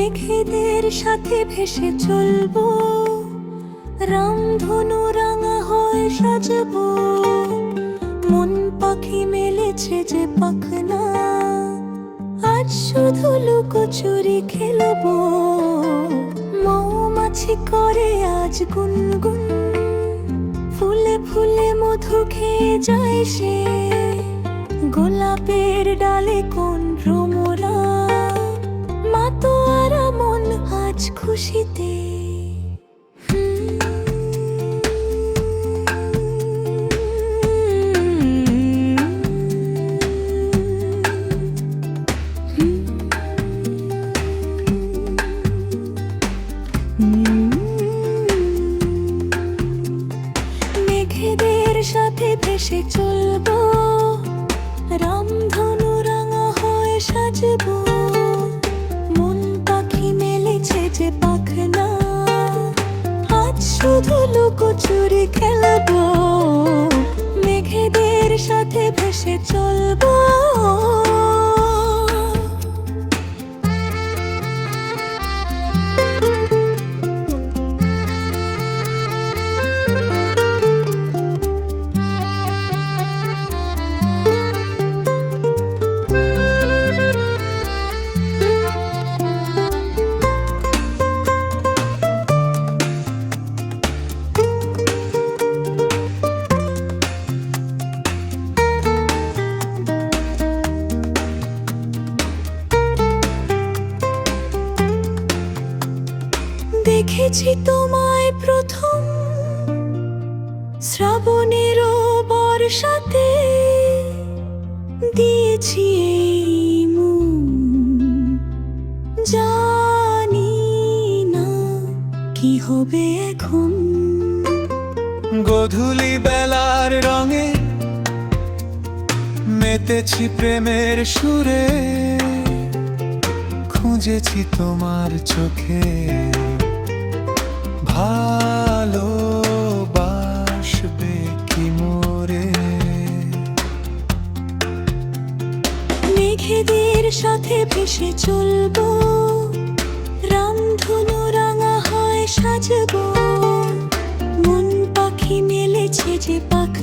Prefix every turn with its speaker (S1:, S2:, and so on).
S1: মেঘেদের সাথে ভেসে চলবো, রামধনু রাঙা হয়ে সাজবো। মন পাখি মেলেছে যে পাখনা, আজ শুধু লুকোচুরি খেলবো। মৌমাছি করে আজ গুনগুন, ফুলে ফুলে মধু খেয়ে যায় সে। গোলাপের ডালে কোন ভ্রমরা, মাতোয়ারা মন আজ খুশিতে। মেঘেদের সাথে ভেসে চলবো, রামধনু রাঙা হয়ে সাজবো। মন পাখি মেলেছে যে পাখনা, আজ শুধু লুকোচুরি খেলবো। মেঘেদের সাথে ভেসে চলবো। দেখেছি তোমায় প্রথম শ্রাবণের বর্ষাতে, দিয়েছি এই মন, জানি না কি হবে এখন।
S2: গধূলি বেলার রঙে মেতেছি প্রেমের সুরে, খুঁজেছি তোমার চোখে ভালোবাসবে কি মোরে।
S1: মেঘেদের সাথে ভেসে চলবো, রামধনু রাঙা হয় সাজবো। মন পাখি মেলেছে যে পাখনা,